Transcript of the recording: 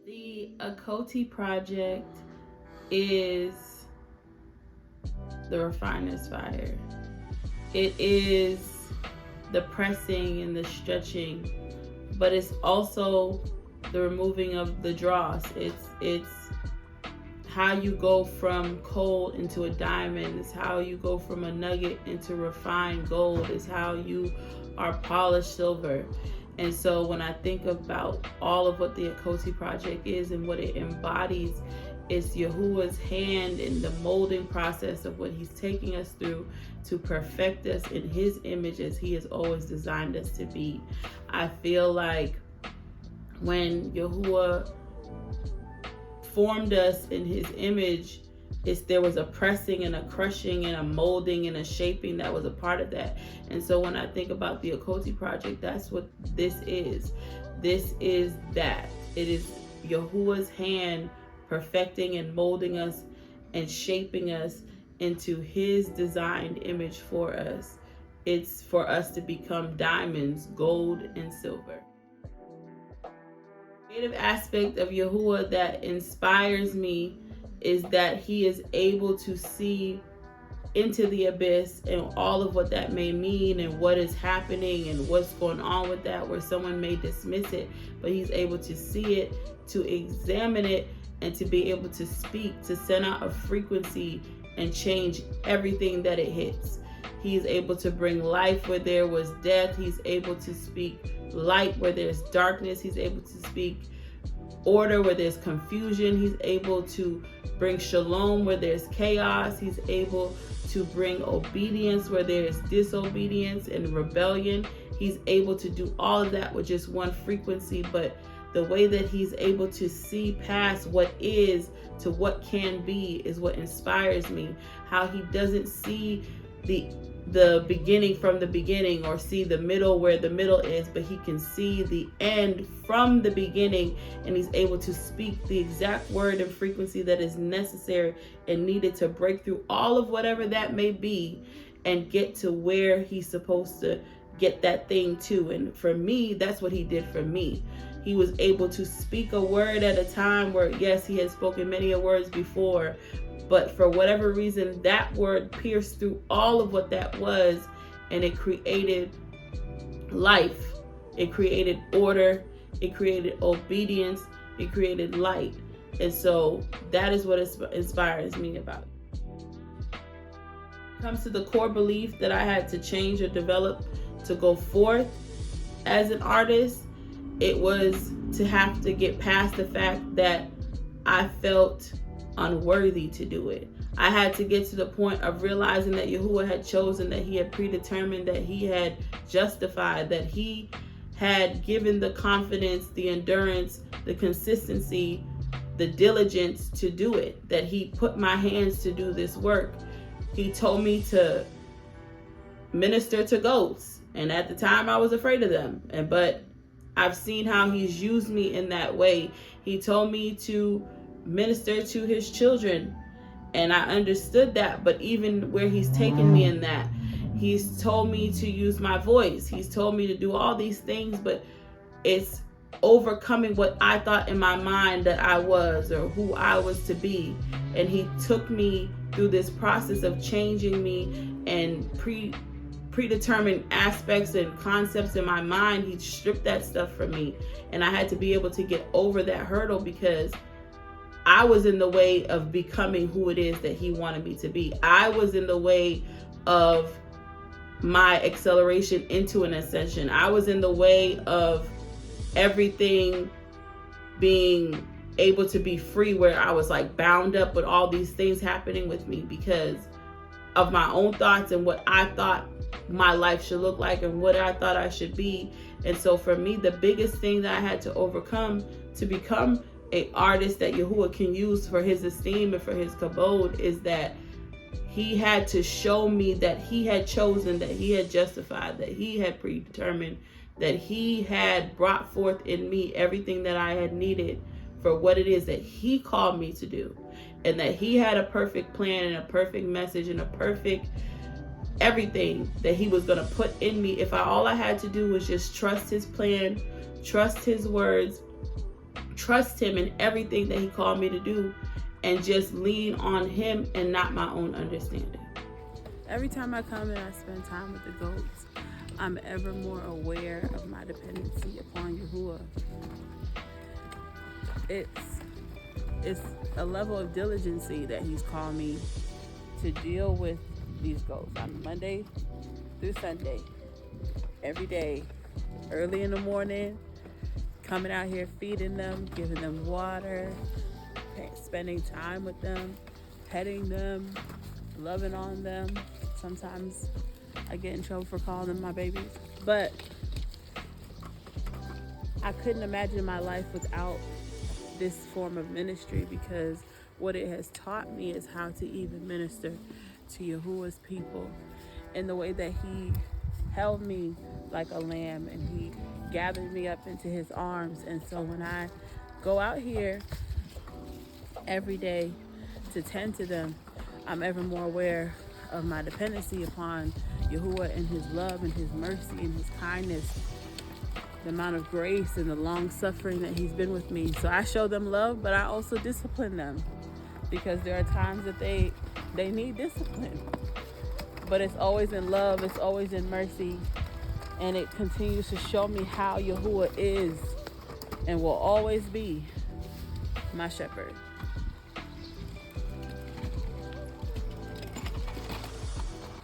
The Achoti project is the refiner's fire. It is the pressing and the stretching, but it's also the removing of the dross. It's how you go from coal into a diamond. It's how you go from a nugget into refined gold. It's how you are polished silver. And so when I think about all of what the Achoti project is and what it embodies, it's Yahuwah's hand in the molding process of what he's taking us through to perfect us in his image as he has always designed us to be. I feel like when Yahuwah formed us in his image, there was a pressing and a crushing and a molding and a shaping that was a part of that. And so when I think about the Achoti project, that's what this is. This is that. It is Yahuwah's hand perfecting and molding us and shaping us into his designed image for us. It's for us to become diamonds, gold, and silver. The creative aspect of Yahuwah that inspires me is that he is able to see into the abyss and all of what that may mean and what is happening and what's going on with that, where someone may dismiss it, but he's able to see it, to examine it, and to be able to speak, to send out a frequency and change everything that it hits. He's able to bring life where there was death. He's able to speak light where there's darkness. He's able to speak order where there's confusion. He's able to bring shalom where there's chaos. He's able to bring obedience where there's disobedience and rebellion. He's able to do all of that with just one frequency, but the way that he's able to see past what is to what can be is what inspires me. How he doesn't see the beginning from the beginning or see the middle where the middle is, but he can see the end from the beginning, and he's able to speak the exact word and frequency that is necessary and needed to break through all of whatever that may be and get to where he's supposed to get that thing to. And for me, that's what he did for me. He was able to speak a word at a time where, yes, he had spoken many words before, but for whatever reason, that word pierced through all of what that was, and it created life. It created order. It created obedience. It created light. And so that is what inspires me about it. When it comes to the core belief that I had to change or develop to go forth as an artist, it was to have to get past the fact that I felt unworthy to do it. I had to get to the point of realizing that Yahuwah had chosen, that he had predetermined, that he had justified, that he had given the confidence, the endurance, the consistency, the diligence to do it, that he put my hands to do this work. He told me to minister to ghosts, and at the time I was afraid of them, but I've seen how he's used me in that way. He told me to minister to his children, and I understood that, but even where he's taken me in that, he's told me to use my voice. He's told me to do all these things, but it's overcoming what I thought in my mind that I was or who I was to be. And he took me through this process of changing me and predetermined aspects and concepts in my mind. He stripped that stuff from me, and I had to be able to get over that hurdle because I was in the way of becoming who it is that he wanted me to be. I was in the way of my acceleration into an ascension. I was in the way of everything being able to be free, where I was like bound up with all these things happening with me because of my own thoughts and what I thought my life should look like and what I thought I should be. And so for me, the biggest thing that I had to overcome to become an artist that Yahuwah can use for his esteem and for his kabod is that he had to show me that he had chosen, that he had justified, that he had predetermined, that he had brought forth in me everything that I had needed for what it is that he called me to do, and that he had a perfect plan and a perfect message and a perfect everything that he was going to put in me if all I had to do was just trust his plan, trust his words, trust him in everything that he called me to do and just lean on him and not my own understanding. Every time I come and I spend time with the goats, I'm ever more aware of my dependency upon Yahuwah. It's a level of diligency that he's called me to deal with these goats on Monday through Sunday, every day, early in the morning, coming out here feeding them, giving them water, spending time with them, petting them, loving on them. Sometimes I get in trouble for calling them my babies, but I couldn't imagine my life without this form of ministry, because what it has taught me is how to even minister to Yahuwah's people in the way that he held me like a lamb and he gathered me up into his arms. And so when I go out here every day to tend to them, I'm ever more aware of my dependency upon Yahuwah and his love and his mercy and his kindness, the amount of grace and the long suffering that he's been with me. So I show them love, but I also discipline them, because there are times that they need discipline. But it's always in love, it's always in mercy, and it continues to show me how Yahuwah is and will always be my shepherd.